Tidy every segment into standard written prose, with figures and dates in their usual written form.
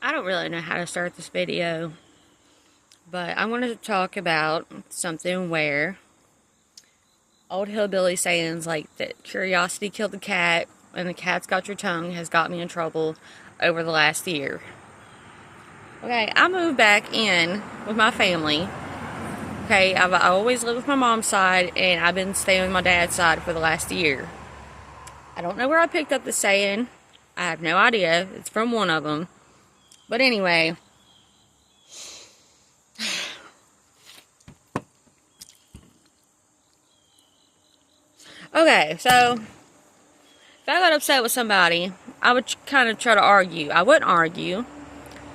I don't really know how to start this video, but I wanted to talk about something where old hillbilly sayings like that curiosity killed the cat and the cat's got your tongue has got me in trouble over the last year. Okay, I moved back in with my family. Okay, I always lived with my mom's side, and I've been staying with my dad's side for the last year. I don't know where I picked up the saying. I have no idea. It's from one of them. But anyway, okay, so if I got upset with somebody, I would kind of try to argue. I wouldn't argue.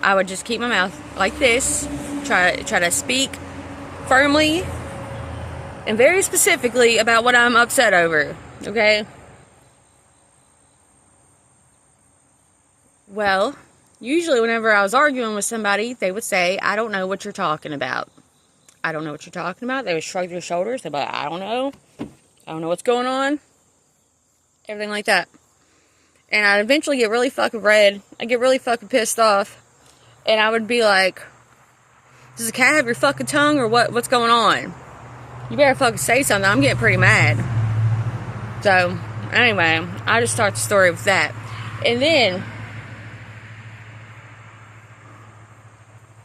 I would just keep my mouth like this, try to speak firmly and very specifically about what I'm upset over, okay? Well, usually whenever I was arguing with somebody, they would say, I don't know what you're talking about. I don't know what you're talking about. They would shrug their shoulders. They'd be like, I don't know. I don't know what's going on. Everything like that. And I'd eventually get really fucking red. I'd get really fucking pissed off. And I would be like, does the cat have your fucking tongue or what? What's going on? You better fucking say something. I'm getting pretty mad. So, anyway, I just start the story with that. And then,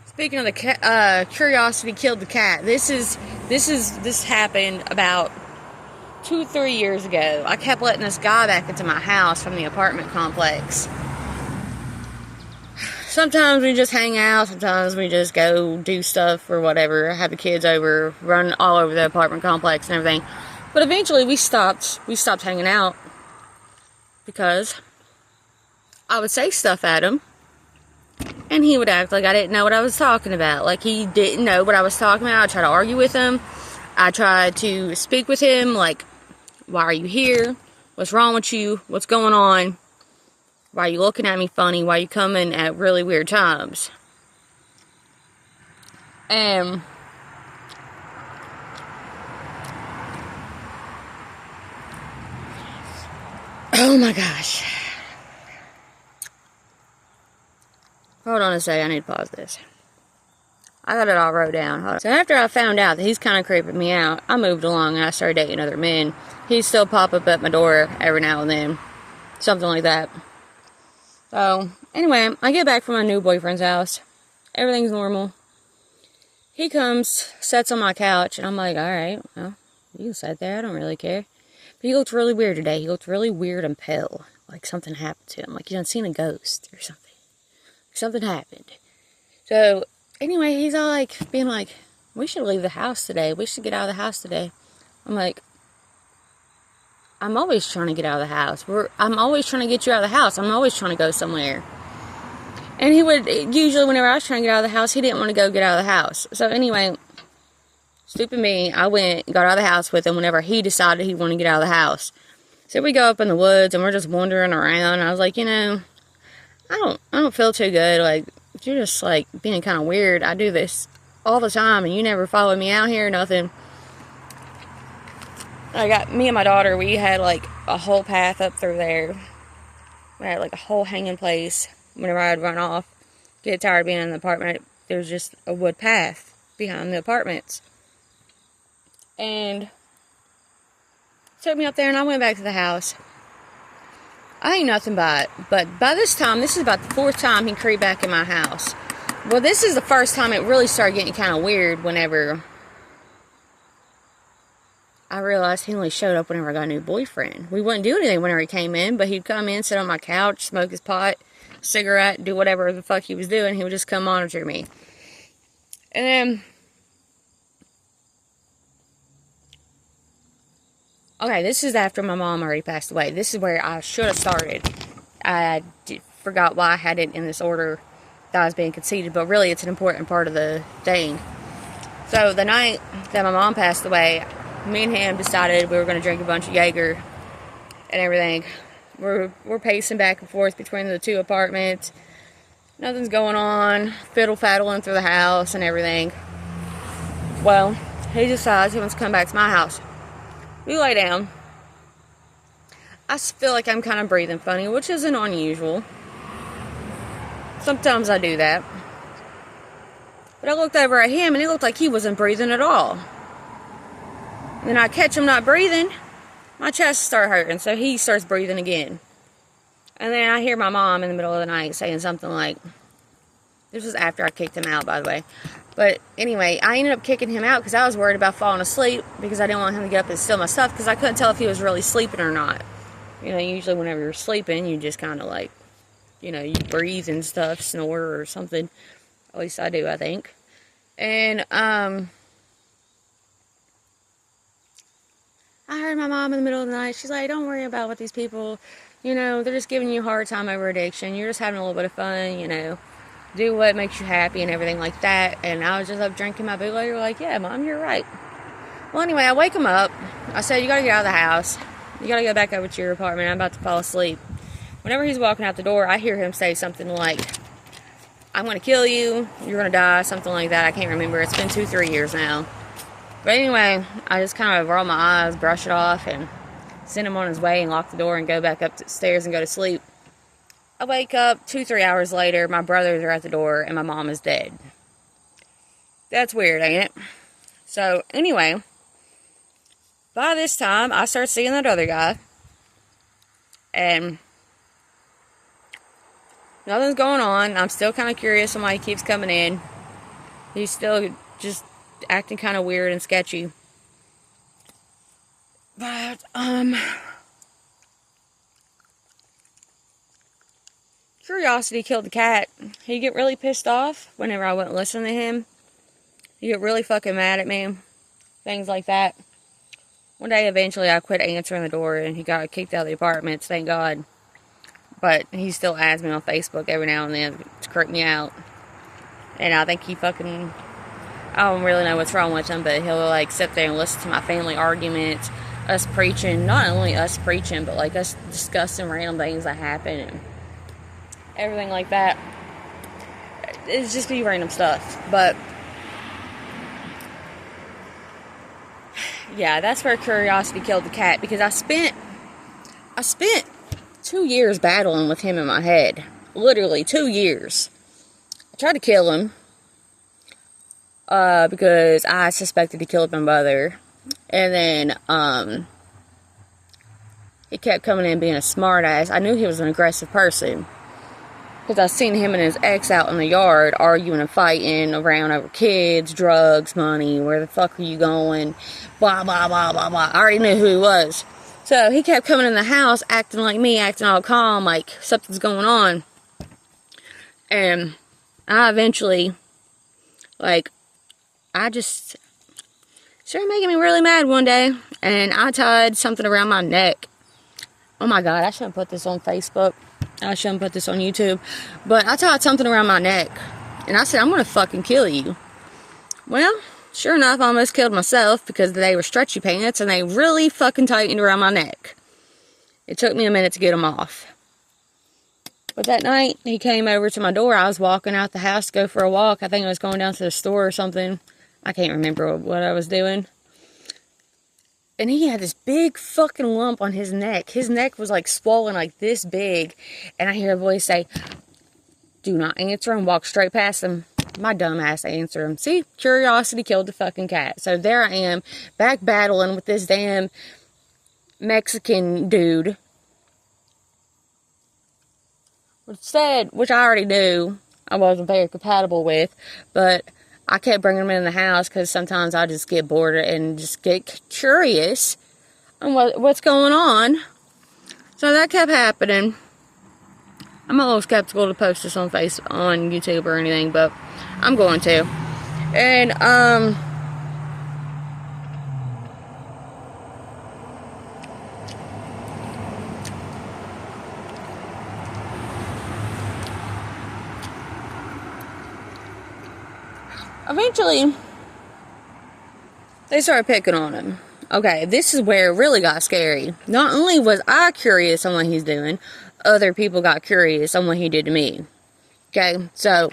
speaking of the cat, curiosity killed the cat. This happened about 2-3 years ago. I kept letting this guy back into my house from the apartment complex. Sometimes we just hang out, sometimes we just go do stuff or whatever, have the kids over, run all over the apartment complex and everything. But eventually we stopped hanging out because I would say stuff at him and he would act like I didn't know what I was talking about. Like he didn't know what I was talking about. I'd try to argue with him. I tried to speak with him like, why are you here? What's wrong with you? What's going on? Why are you looking at me funny? Why are you coming at really weird times? And oh my gosh. Hold on a second, I need to pause this. I got it all wrote down. Hold on. So after I found out that he's kind of creeping me out, I moved along and I started dating other men. He'd still pop up at my door every now and then. Something like that. So, anyway, I get back from my new boyfriend's house. Everything's normal. He comes, sits on my couch, and I'm like, alright, well, you can sit there, I don't really care. But he looked really weird today. He looked really weird and pale. Like something happened to him. Like he done seen a ghost or something. Something happened. So, anyway, he's all like, being like, we should leave the house today. We should get out of the house today. I'm like, I'm always trying to get out of the house. I'm always trying to get you out of the house. I'm always trying to go somewhere. And he would, usually whenever I was trying to get out of the house, he didn't want to go get out of the house. So anyway, stupid me, I went and got out of the house with him whenever he decided he wanted to get out of the house. So we go up in the woods and we're just wandering around. I was like, I don't feel too good. Like, you're just like being kind of weird. I do this all the time and you never follow me out here, nothing. Me and my daughter, we had like a whole path up through there. We had like a whole hanging place. Whenever I'd run off, get tired of being in the apartment, there was just a wood path behind the apartments. And took me up there and I went back to the house. I ain't nothing but by this time, this is about the 4th time he creeped back in my house. Well, this is the first time it really started getting kind of weird whenever I realized he only showed up whenever I got a new boyfriend. We wouldn't do anything whenever he came in, but he'd come in, sit on my couch, smoke his pot, cigarette, do whatever the fuck he was doing. He would just come monitor me. And then, okay, this is after my mom already passed away. This is where I should have started. I forgot why I had it in this order that I was being conceited, but really it's an important part of the thing. So the night that my mom passed away, me and him decided we were going to drink a bunch of Jaeger and everything. We're pacing back and forth between the 2 apartments. Nothing's going on. Fiddle-faddling through the house and everything. Well, he decides he wants to come back to my house. We lay down. I feel like I'm kind of breathing funny, which isn't unusual. Sometimes I do that. But I looked over at him, and it looked like he wasn't breathing at all. And then I catch him not breathing. My chest starts hurting, so he starts breathing again. And then I hear my mom in the middle of the night saying something like, this was after I kicked him out, by the way. But anyway, I ended up kicking him out because I was worried about falling asleep because I didn't want him to get up and steal my stuff because I couldn't tell if he was really sleeping or not. You know, usually whenever you're sleeping, you just kind of like, you know, you breathe and stuff, snore or something. At least I do, I think. And, I heard my mom in the middle of the night. She's like, don't worry about what these people, you know, they're just giving you a hard time over addiction. You're just having a little bit of fun, you know. Do what makes you happy and everything like that. And I was just up drinking my bootlegger like, yeah, Mom, you're right. Well, anyway, I wake him up. I said, you got to get out of the house. You got to go back over to your apartment. I'm about to fall asleep. Whenever he's walking out the door, I hear him say something like, I'm going to kill you. You're going to die. Something like that. I can't remember. It's been 2-3 years now. But anyway, I just kind of roll my eyes, brush it off, and send him on his way and lock the door and go back upstairs and go to sleep. I wake up 2-3 hours later, my brothers are at the door, and my mom is dead. That's weird, ain't it? So, anyway, by this time, I start seeing that other guy, and nothing's going on. I'm still kind of curious on why he keeps coming in. He's still just acting kind of weird and sketchy. But, curiosity killed the cat. He'd get really pissed off whenever I wouldn't listen to him. He'd get really fucking mad at me. Things like that. One day, eventually, I quit answering the door, and he got kicked out of the apartment, thank God. But he still adds me on Facebook every now and then to creep me out. And I think he fucking, I don't really know what's wrong with him, but he'll like sit there and listen to my family arguments, us preaching, not only us preaching, but like us discussing random things that happen and everything like that. It's just be random stuff. But yeah, that's where curiosity killed the cat, because I spent 2 years battling with him in my head. Literally 2 years. I tried to kill him because I suspected he killed my mother. And then he kept coming in being a smart ass. I knew he was an aggressive person because I seen him and his ex out in the yard arguing and fighting around over kids, drugs, money, where the fuck are you going, blah, blah, blah, blah, blah. I already knew who he was. So he kept coming in the house acting like me, acting all calm, like something's going on. And I eventually, like, I just started making me really mad one day. And I tied something around my neck. Oh my God, I shouldn't put this on Facebook. I shouldn't put this on YouTube. But I tied something around my neck. And I said, I'm going to fucking kill you. Well, sure enough, I almost killed myself because they were stretchy pants and they really fucking tightened around my neck. It took me a minute to get them off. But that night, he came over to my door. I was walking out the house to go for a walk. I think I was going down to the store or something. I can't remember what I was doing. And he had this big fucking lump on his neck. His neck was like swollen like this big. And I hear a voice say, do not answer and walk straight past him. My dumb ass answered him. See, curiosity killed the fucking cat. So there I am, back battling with this damn Mexican dude. Which I already knew I wasn't very compatible with. But I kept bringing him in the house because sometimes I just get bored and just get curious on what's going on. So that kept happening. I'm a little skeptical to post this on YouTube or anything, but I'm going to. And eventually, they started picking on him. Okay, this is where it really got scary. Not only was I curious on what he's doing, other people got curious on what he did to me. Okay, so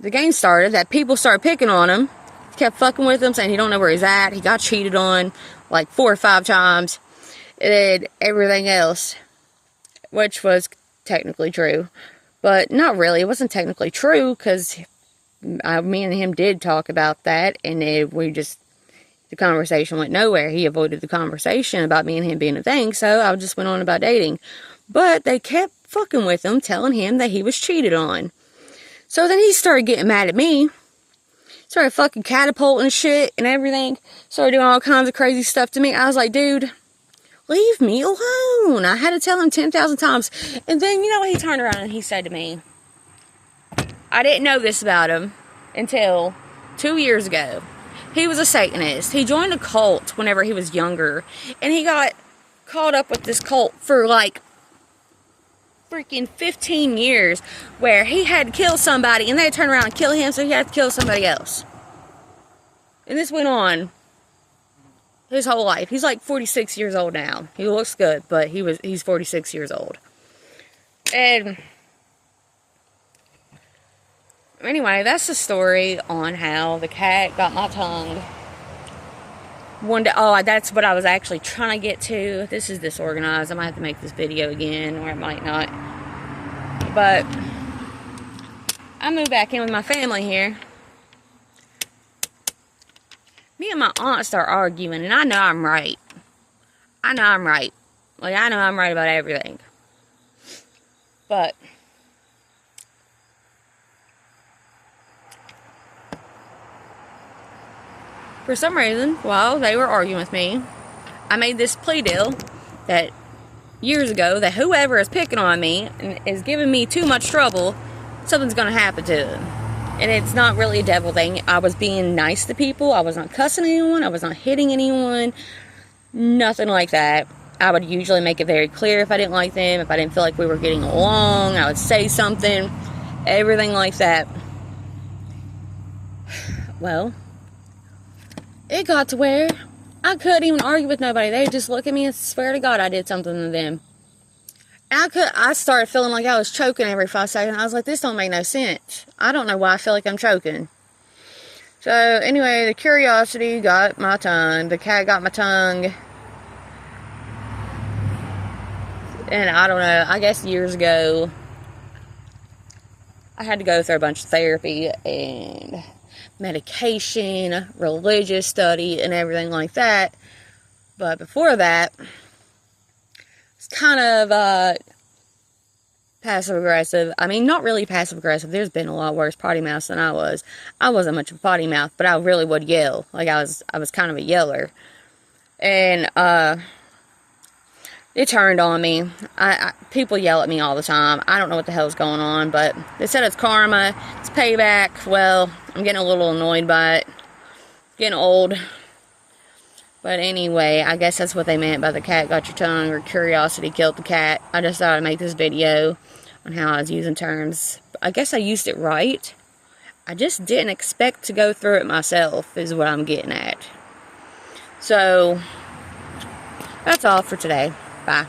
the game started that people started picking on him, kept fucking with him, saying he don't know where he's at. He got cheated on like 4 or 5 times, and everything else, which was technically true. But not really. It wasn't technically true, because me and him did talk about that, and the conversation went nowhere. He avoided the conversation about me and him being a thing, so I just went on about dating. But they kept fucking with him, telling him that he was cheated on. So then he started getting mad at me. Started fucking catapulting shit and everything. Started doing all kinds of crazy stuff to me. I was like, dude, leave me alone. I had to tell him 10,000 times. And then, you know what? He turned around and he said to me, I didn't know this about him until 2 years ago. He was a Satanist. He joined a cult whenever he was younger. And he got caught up with this cult for like freaking 15 years, where he had to kill somebody and they turned around and kill him, so he had to kill somebody else. And this went on his whole life. He's like 46 years old now. He looks good, but he's 46 years old. And anyway, that's the story on how the cat got my tongue. One day, oh, that's what I was actually trying to get to. This is disorganized. I might have to make this video again, or it might not. But I moved back in with my family here. Me and my aunt start arguing, and I know I'm right. I know I'm right. Like, I know I'm right about everything. But for some reason, while they were arguing with me, I made this plea deal that years ago, that whoever is picking on me and is giving me too much trouble, something's going to happen to them. And it's not really a devil thing. I was being nice to people. I was not cussing anyone. I was not hitting anyone. Nothing like that. I would usually make it very clear if I didn't like them. If I didn't feel like we were getting along, I would say something. Everything like that. Well, it got to where I couldn't even argue with nobody. They just look at me and swear to God I did something to them. I started feeling like I was choking every 5 seconds. I was like, this don't make no sense. I don't know why I feel like I'm choking. So, anyway, the curiosity got my tongue. The cat got my tongue. And I don't know, I guess years ago, I had to go through a bunch of therapy and medication, religious study, and everything like that. But before that, it's kind of passive-aggressive. I mean, not really passive-aggressive. There's been a lot worse potty mouths than I was. I wasn't much of a potty mouth, but I really would yell. Like, I was kind of a yeller. And, it turned on me. People yell at me all the time. I don't know what the hell's going on, but they said it's karma. It's payback. Well, I'm getting a little annoyed by it. Getting old. But anyway, I guess that's what they meant by the cat got your tongue, or curiosity killed the cat. I just thought I'd make this video on how I was using terms. I guess I used it right. I just didn't expect to go through it myself, is what I'm getting at. So, that's all for today. Bye.